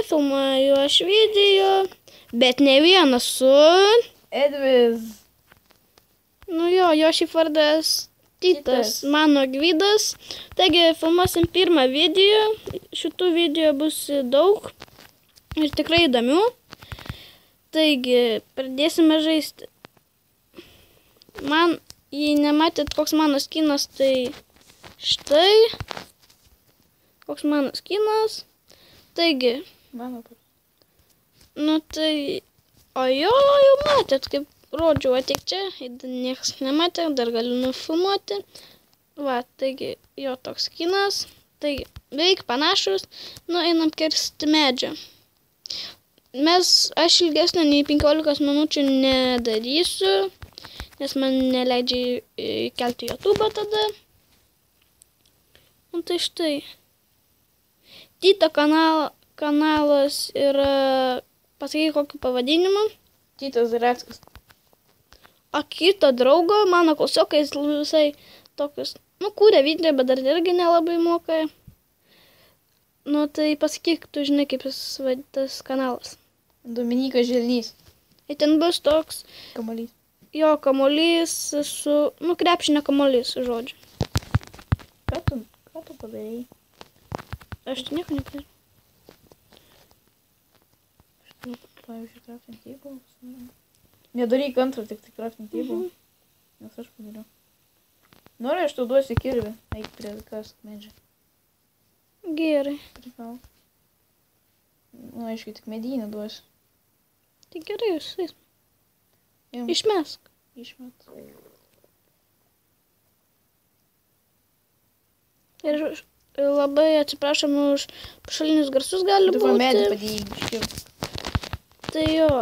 Filmuoju aš video, bet ne vienas su... Edvis. Nu jo šiaip vardas Titas, mano Gvidas. Taigi filmuosim pirmą video. Šitų video bus daug ir tikrai įdomių. Taigi pradėsime žaisti. Jei nematėt, koks mano skinas, tai štai. Koks mano skinas. Taigi. Mano. Nu tai... O jau matėt, kaip rodžiau, ateik čia. Niekas nematė, dar galiu nufilmuoti. Va, taigi jo toks skinas. Taigi, beveik panašus. Nu, einam kirsti medžio. Aš ilgesnio nei 15 minučių nedarysiu, nes man neleidžia kelti YouTube tada. Nu tai štai. Tito kanalas yra, pasakyk kokį pavadinimą. Titas Zareckas. O kito draugo, mano klausiokais visai tokius, nu, kūrė video, bet dar irgi nelabai moka. Nu tai pasakyk, tu žinai, kaip jis tas kanalas. Dominykas Želnys. Ir ten bus toks... Kamuolys. Jo, kamuolys su... Nu, krepšinio kamuolys, žodžiu. Ką tu padarei? Aš tai nieko nepadariau. Pavyzdžiui, crafting table. Nedaryk antrą, tik crafting table. Nes aš padariau. Nori, aš tau duosiu kirvį. Eik prie kas medžio. Gerai. Prikal. Nu, aišku, tik medynį duosiu. Tai gerai, visais. Jau. Išmesk. Išmet. Ir labai atsiprašom už pašalinius garsus gali Tu būti. va medį padėjai biškiau. Tai jo,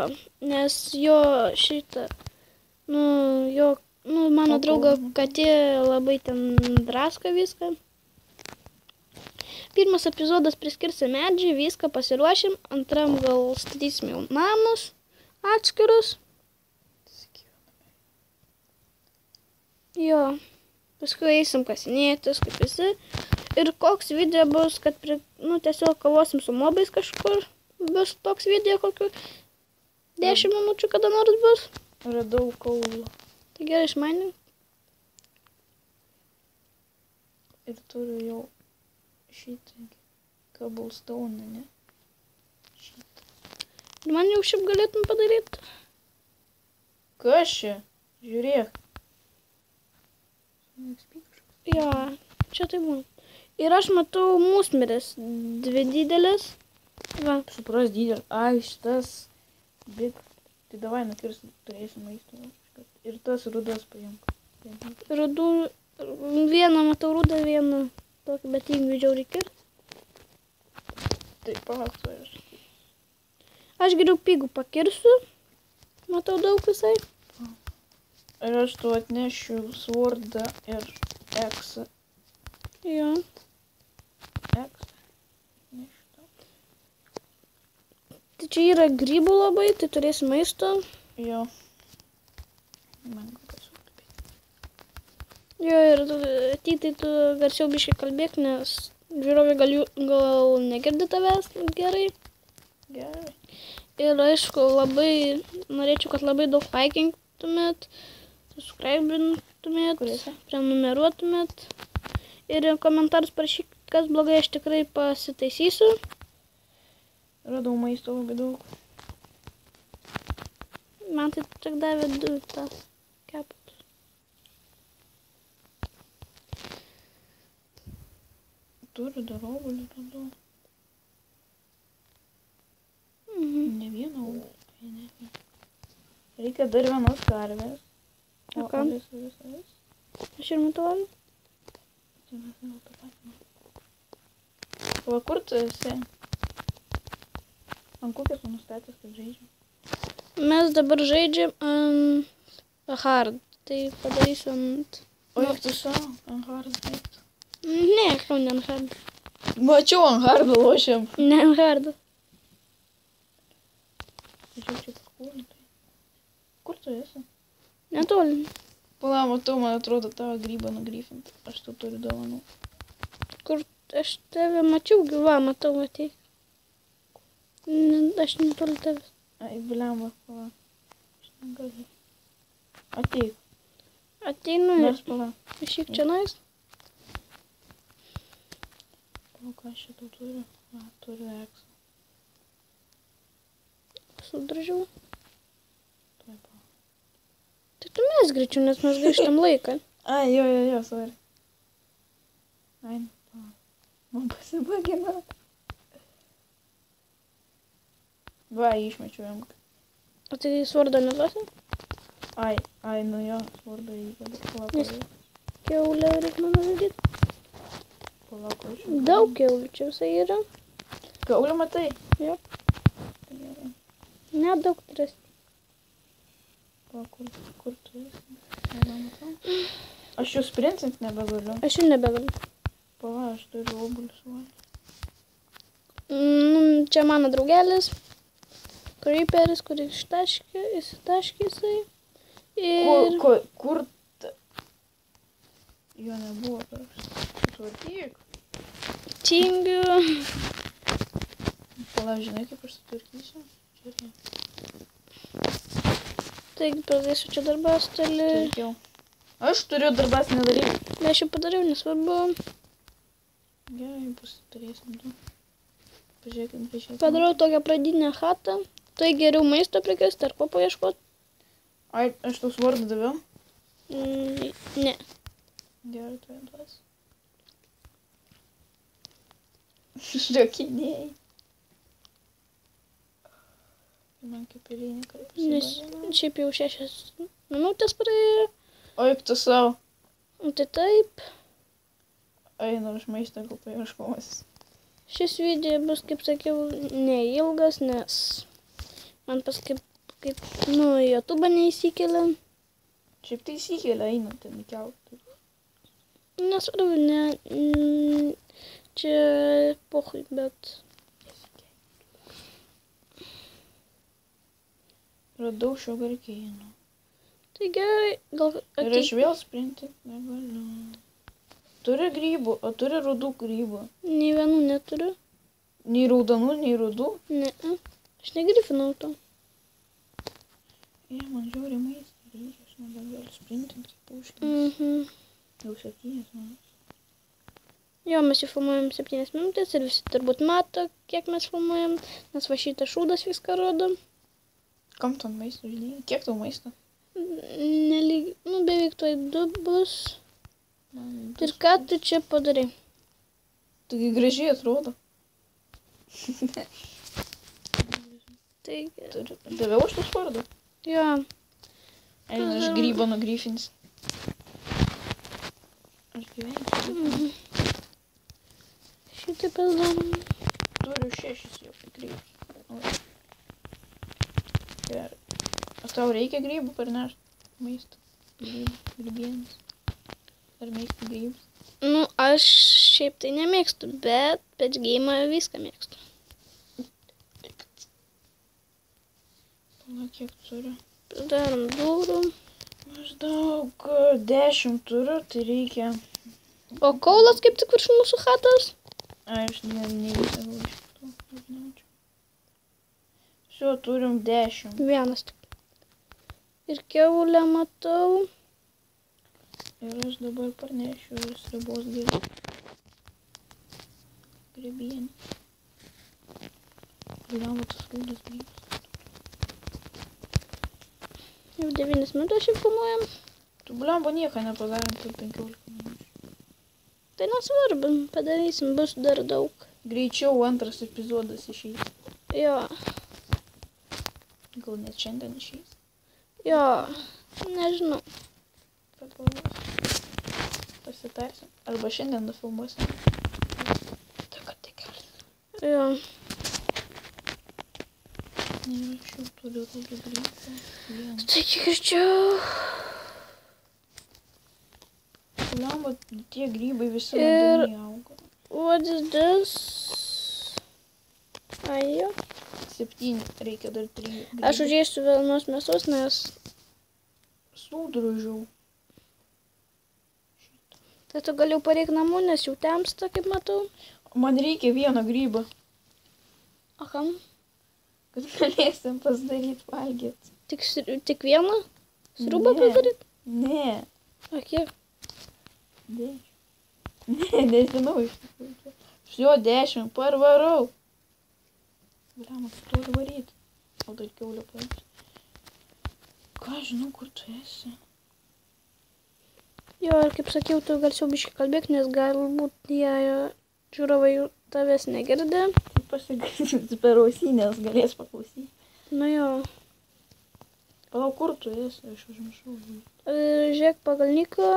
nes jo šitą, mano draugo katė labai ten drasko viską. Pirmas epizodas priskirsi medžiai, viską pasiruošim, antram gal statysim jau namus atskirus. Jo, paskui eisim kasinėtis, kaip visi. Ir koks video bus, kad tiesiog kovosim su mobais kažkur. Bus toks video kokiu 10 minučių kada nors bus. Radau kaulų. Tai gerai išmanink. Ir turiu jau šitą cobblestone, ne? Šitą. Ir man jau šiaip galėtum padaryti. Kas čia? Žiūrėk. Jo, čia tai būna. Ir aš matau musmirės, 2 didelės. Va. Supras didelės. Ai, šitas. Big. Tai davai nukirsti, turėsim maisto. Ir tas rudas paimk. Rudų, vieną matau rudą, vieną tokį, bet jį greičiau reikia. Tai palauk, aš. Aš geriau pigų pakirsiu. Matau daug visai. Ir aš tu atnešiu swordą ir eksą. Jo. Eksą. Nežinau. Tai čia yra grybų labai, tai turėsi maisto. Jo. Man kokias uždabėti. Jo, ir Titai tu garsiau biškai kalbėk, nes žiūrovai gal negirdi tavęs gerai. Gerai. Ir aišku, labai norėčiau, kad labai daug laikintumėt, subscribintumėt, prenumeruotumėt. Ir komentarus parašyk, kas blogai, aš tikrai pasitaisysiu. Radau maisto labai daug. Man tai tik davė 2 tas kepus. Turiu dar obuolį radau. Ne vieną obuolį. Reikia dar vienos karvės. O kam? Aš ir matau. O kur tu esi? Ant kokios tu nustatęs, kad žaidžiam? Mes dabar žaidžiam ant hard. Tai padarysiu ant... O juk tu savo ant hard žaidžiam? Ne, jau ne ant hard. Mačiau ant hard lošiam. Ne ant hard. Kur tu esi? Netoli. Pala, matau, man atrodo, tavo grybą nugryfint. Aš tu turiu dovanų. Kur aš tave mačiau gyva, matau, ateik. Aš netoli tavęs. Ai, blemba, pala. Aš negaliu. Ateik, Ateinu ir nors pala. išyk čia nais. Pala, ką aš šitą turiu? A, turiu eksą. Sudražiau. Tuoj pala. Tai tu mes greičiau, nes mes gaištam laiką. Ai, jo, sorry. Ai, pala. Man pasibagina. Va, išmečiau jam. O tai svardo neduosi? Ai, nu jo, svardo įvada. Nes kiaulę reikia man nuvedyti. Palauk, aš. Daug kiaulių čia visai yra. Kaulę matai? Jo. Tai gerai. Nedaug turės. Palauk, kur tu esi? Nebematau. Aš jau sprintint nebegaliu. Aš jau nebegaliu. Pala, aš turiu obuolius valgyti. Čia mano draugelis. Creeperis, kuris įsitaškė jisai. Ir... Kur jo nebuvo tarsi. Sutvarkyk. Tingiu. Pala, žinai, kaip aš sutvarkysiu? Žiūrėk. Taigi pradėsiu čia darbas toli. Tvarkiau. Aš turiu darbas nedaryti. Aš jau padariau, nesvarbu. Gerai, pasiturėsim tu. Pažiūrėkim, Padarau tokią pradinę chatą. Tai geriau maisto prikasti ar ko paieškoti? Ai, aš tau svardą daviau? Ne. Gerai, tu duos. Šokinėjai. Man kaip įlynė, kaip Nes pasibagina. šiaip jau 6 minutės praėjo. Oi, tu savo. Tai taip. Ai, nors maistą gal paieškos. Šis video bus, kaip sakiau, neilgas, nes man paskui YouTube neįsikelia. Šiaip tai įsikelia, einant ten įkelti. Nesvarbu, ne. Čia pohui, bet... Radau šio garkėjino. Tai gerai, gal Ir aš vėl sprinti negaliu. Turi grybų, o turi rudų grybų. Nei vienų neturiu. Nei raudonų, nei rudų. Ne. Aš negrifinau to. Jie man žiauriai maistą reikia, aš nebegaliu sprintinti kaip puškinis. Jau 7 minutės. Jo, mes jau filmuojam 7 minutės ir visi turbūt mato, kiek mes filmuojam, nes va šitas šūdas viską rodo. Kam tam maisto, žinai? Kiek tau maisto? Nelyg, beveik tuoj 2 bus. Ir ką tu čia padarai? Taigi gražiai atrodo. Taigi, Daviau aš tau svardą? jo, Eina, aš grybą nugryfins. Aš gyvensiu. šitaip padarom. Turiu 6 jau grybus. Gerai. O tau reikia grybų parnešti? Maistą. Grybienis. Ar mėgsti grybus? Aš šiaip tai nemėgstu, bet game viską mėgstu. Pala, kiek turiu? Darom durų. Maždaug 10 turiu, tai reikia. O kaulas kaip tik virš mūsų chatos? Ai, aš neįsavau iš to. Šiuo turim 10. Vienas tik. Ir kiaulę matau. Ir aš dabar parnešiu sriubos grybienį. Gliavo tas rūdas grybas. Jau 9 minutės šiaip filmuojam. Tu blemba nieko nepadarėm per 15 minučių. Tai nesvarbu, padarysim, bus dar daug. Greičiau antras epizodas išeis. Jo, Gal net šiandien išeis. jo, nežinau. Pasitarsim. Arba šiandien nufilmuosim. Tik gali. Jo, Ir aš jau turiu tokį grybą. Vieną. tai kiek greičiau. Blemba, tie grybai visi Ir- vandeny auga. What is this? Ai, jo. 7, reikia dar 3. Aš užėsiu vienos mėsos, nes Sudružiau. tai tu gali pareik namų, nes jau temsta, kaip matau. Man reikia vieną grybą. O kam? Kad galėsim pasidaryti valgyti. Tik vieną? Sriubą padaryti? Ne. O kiek? 10. Ne, nežinau iš tikrųjų. Jo 10, parvarau. Bliamas, tu turi varyti. O dar kiaulio paėmės. Ką žinau, kur tu esi? Jo, ir kaip sakiau, tu gal siaubiškai kalbėk, nes galbūt jie žiūrovai tavęs negirdė. Tai pasigailins per ausinės, galės paklausyti. Nu jo. Palauk, kur tu esi? Aš užmiršau. Žiūrėk pagal niką.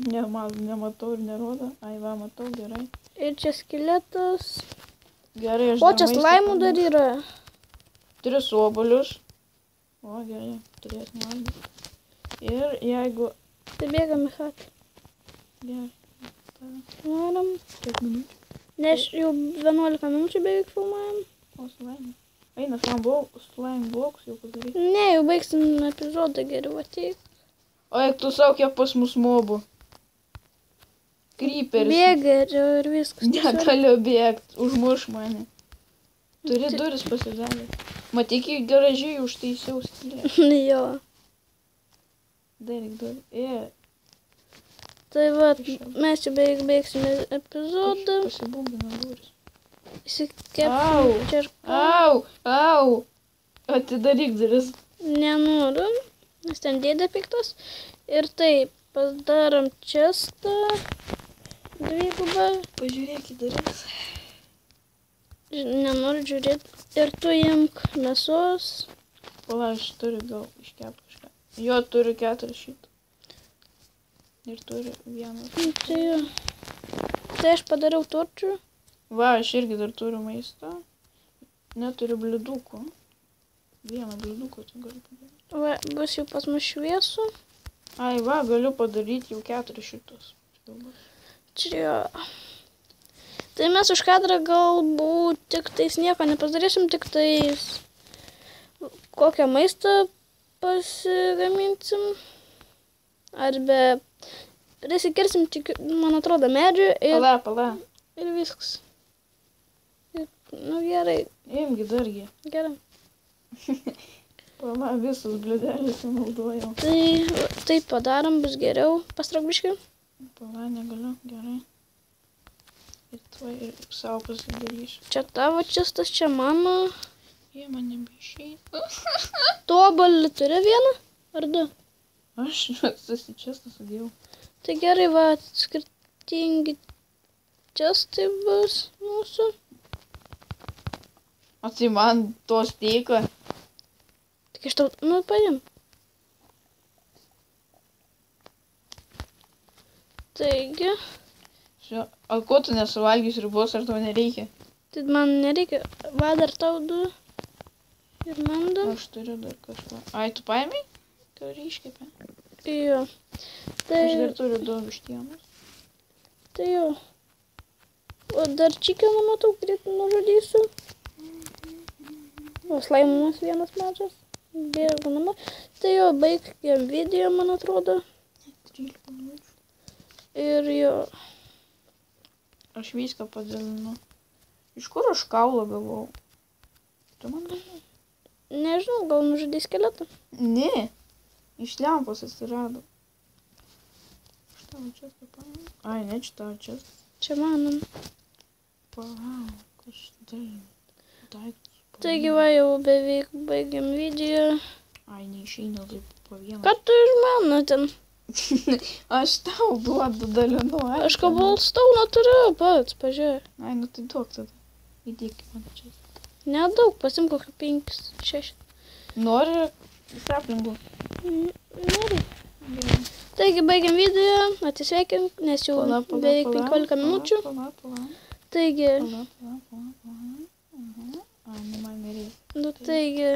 Nematau ir nerodo. Ai, va, matau, gerai. Ir čia skeletas. Gerai, aš O, čia slaimų dar yra. 3 obuolius. O, gerai, turės nevalgyti. Ir jeigu... Tai bėgam į chatą. Gerai. Varom. Kiek minučių? Nes jau 11 minučių beveik filmuojam. O, slaimų. Eina, slime blokus jau padaryti. Ne, jau baigsim epizodą geriau ateik. O, eik tu savo, kiek pas mus mobų. Kryperis. Bėga ir viskas. Negaliu bėgti, užmuš mane. Turi duris pasidaryti. Matyk, garažiai užtaisiau skylę. Jo. Daryk durį. Tai va, mes jau beveik baigsime epizodą. Pasibūgino duris. Įsikepsim čerką. Au! Atidaryk duris. Nenoriu, nes ten dėdė piktas. Ir taip, padarom čestą. Dvigubą. Pažiūrėk į duris. Nenoriu žiūrėti. Ir tu imk mėsos. Pala, aš turiu gal iškep kažką. Jo, turiu 4 šitą. Ir turiu 1. Tai jo. Tai aš padariau torčių. Va, aš irgi dar turiu maisto. Neturiu blidukų. 1 blidukų tu gali padaryti. Va, bus jau pas mus šviesu. Ai, va, galiu padaryti jau 4 šitos. Čia jo. Tai mes už kadrą galbūt tik tais nieko nepadarysim, tik tais kokią maistą pasigaminsim. Arba prisikirsim tik, man atrodo, medžių ir... Pala. Ir viskas. Ir, nu gerai. Imgi dargi. Gerai. Pala, visus bliudelės naudojau. Tai padarom, bus geriau. Pastrauk biškį. Pala, negaliu. Gerai. Ir tuo ir savo pasidarysiu. Čia tavo čestas, čia mano. Jie man nebeišeina. Tu obuolį turi vieną? Ar 2? Aš susičiastą sudėjau. Tai gerai, va, skirtingi čestai bus mūsų. O tai man to steiko. Tik iš tau, nu, paim. Taigi. O ko tu nesuvalgys ribos, ar tau nereikia? Tai man nereikia. Va, dar tau 2. Ir man 2. Aš turiu dar kažką. Ai, tu paėmei? Ką iškepė? Jo. Tai... Aš dar turiu 2 vištienos. Tai jo. O dar čikieną matau, greit nužudysiu. O slaimumas vienas mažas. Bėgu namo. Tai jo, baigiam video, man atrodo. 13 minučių. Ir jo. Aš viską padalinu. Iš kur aš kaulą gavau? Tu man davai? Nežinau, gal nužudai skeletą? Ne. Iš lempos atsirado. Aš tavo čestą paėmiau. Ai, ne, čia tavo čestą. Čia manom. Palauk, aš dar daiktus. Taigi va, jau beveik baigiam video. Ai, neišeina taip po vieną. Ką tu iš mano ten? Aš tau duodu dalinu. Aš kabulstauną turiu pats, pažiūrėk. Ai, nu tai duok tada. Įdėk man čia. Nedaug, pasim kokių 5, 6. Nori saplingų? Nori. Taigi baigiam video, atsisveikink, nes jau beveik 15 minučių. Taigi. Nu taigi.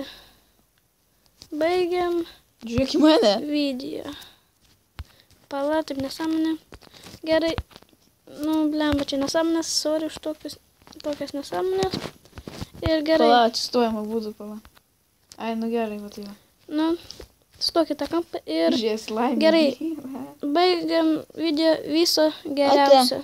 Baigiam. Žiūrėk į mane. Video. Pala, taip nesąmonė. Gerai. Nu, blemba, čia nesąmonės. Sorry už tokias nesąmonės. Ir gerai. Pala, atsistojama būdu, pala. Ai, nu gerai, va tai va. Nu, stokit tą kampą ir... Žies laimė. Gerai. Baigiam video viso geriausio.